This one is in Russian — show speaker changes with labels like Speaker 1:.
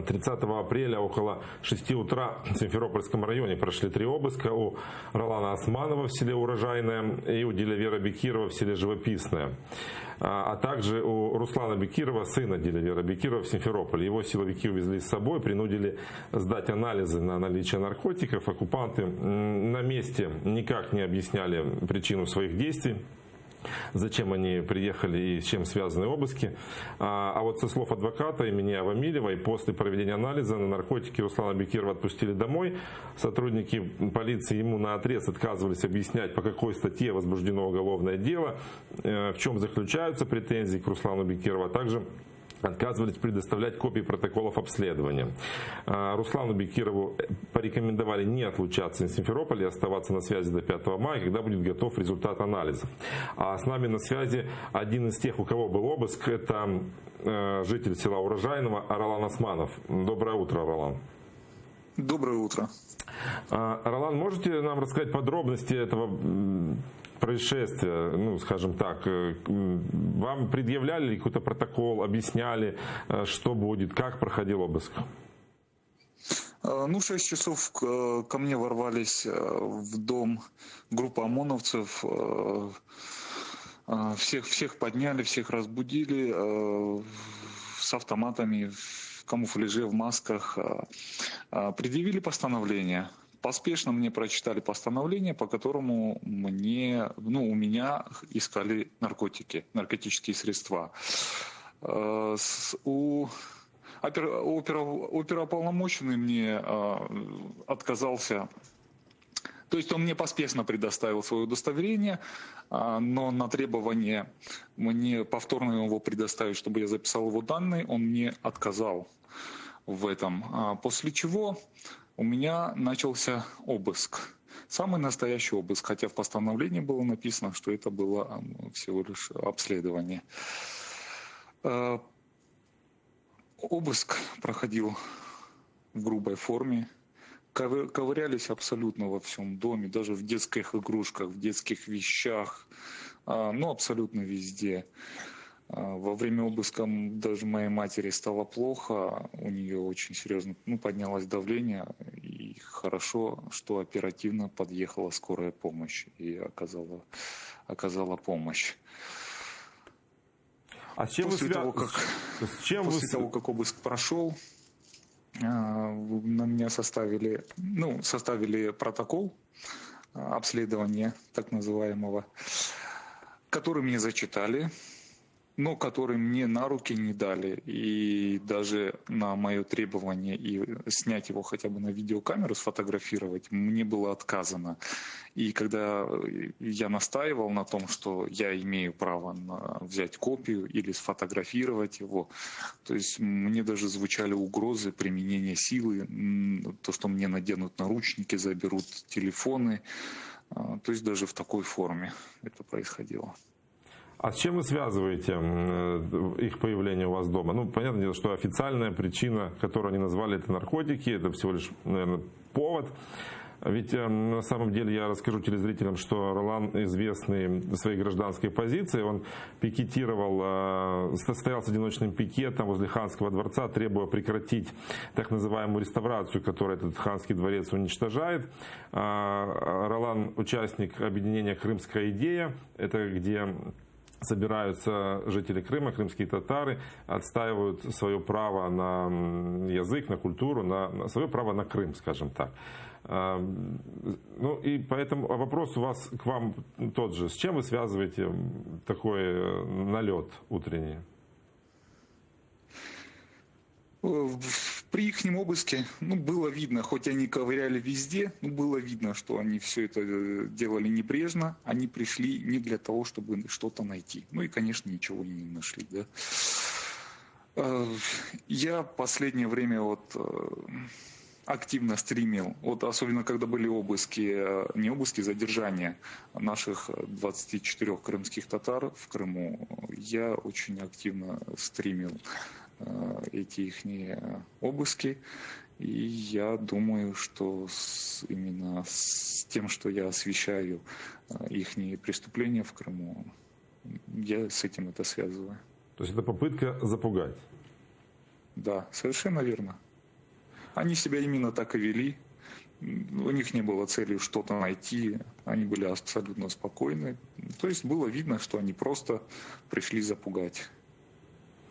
Speaker 1: 30 апреля около 6 утра в Симферопольском районе прошли 3 обыска у Ролана Османова в селе Урожайное и у Дилявера Бекирова в селе Живописное, а также у Руслана Бекирова, сына Дилявера Бекирова, в Симферополе. Его силовики увезли с собой, принудили сдать анализы на наличие наркотиков. Оккупанты на месте никак не объясняли причину своих действий, зачем они приехали и с чем связаны обыски. А вот со слов адвоката имени Авамилевой, после проведения анализа на наркотики Руслана Бекирова отпустили домой. Сотрудники полиции ему наотрез отказывались объяснять, по какой статье возбуждено уголовное дело, в чем заключаются претензии к Руслану Бекирову, а также отказывались предоставлять копии протоколов обследования. Руслану Бекирову порекомендовали не отлучаться из Симферополя и оставаться на связи до 5 мая, когда будет готов результат анализов. А с нами на связи один из тех, у кого был обыск, это житель села Урожайного Ролан Османов. Доброе утро, Ролан.
Speaker 2: Доброе утро.
Speaker 1: Ролан, можете нам рассказать подробности этого происшествия, ну, скажем так? Вам предъявляли какой-то протокол, объясняли, что будет, как проходил обыск?
Speaker 2: Ну, 6 часов ко мне ворвались в дом группа ОМОНовцев, всех подняли, всех разбудили с автоматами, в камуфляже, в масках, предъявили постановление. Поспешно мне прочитали постановление, по которому у меня искали наркотические средства. Оперуполномоченный мне отказался. То есть он мне поспешно предоставил свое удостоверение, но на требование мне повторно его предоставить, чтобы я записал его данные, он мне отказал в этом. После чего у меня начался обыск. Самый настоящий обыск, хотя в постановлении было написано, что это было всего лишь обследование. Обыск проходил в грубой форме. Ковырялись абсолютно во всем доме, даже в детских игрушках, в детских вещах, абсолютно везде. Во время обыска даже моей матери стало плохо, у нее очень серьезно поднялось давление, и хорошо, что оперативно подъехала скорая помощь и оказала помощь.
Speaker 1: А с чем
Speaker 2: после того, как обыск прошел, на меня составили протокол обследования, так называемого, который мне зачитали, но который мне на руки не дали. И даже на мое требование и снять его хотя бы на видеокамеру, сфотографировать, мне было отказано. И когда я настаивал на том, что я имею право взять копию или сфотографировать его, то есть мне даже звучали угрозы применения силы, то, что мне наденут наручники, заберут телефоны. То есть даже в такой форме это происходило.
Speaker 1: А с чем вы связываете их появление у вас дома? Ну, понятное дело, что официальная причина, которую они назвали, это наркотики, это всего лишь, наверное, повод. Ведь на самом деле я расскажу телезрителям, что Ролан известный своей гражданской позиции. Он пикетировал, стоял с одиночным пикетом возле Ханского дворца, требуя прекратить так называемую реставрацию, которую этот Ханский дворец уничтожает. Ролан участник объединения «Крымская идея». Это где собираются жители Крыма, крымские татары, отстаивают свое право на язык, на культуру, на свое право на Крым, скажем так. Ну и поэтому вопрос у вас к вам тот же. С чем вы связываете такой налет утренний?
Speaker 2: При их обыске было видно, хоть они ковыряли везде, было видно, что они все это делали небрежно. Они пришли не для того, чтобы что-то найти. Ну и, конечно, ничего не нашли. Да? Я в последнее время активно стримил, особенно когда были задержания наших 24 крымских татар в Крыму. Я очень активно стримил эти их обыски. И я думаю, что именно с тем, что я освещаю их преступления в Крыму, я с этим это связываю.
Speaker 1: То есть это попытка запугать?
Speaker 2: Да, совершенно верно. Они себя именно так и вели. У них не было цели что-то найти, они были абсолютно спокойны. То есть было видно, что они просто пришли запугать.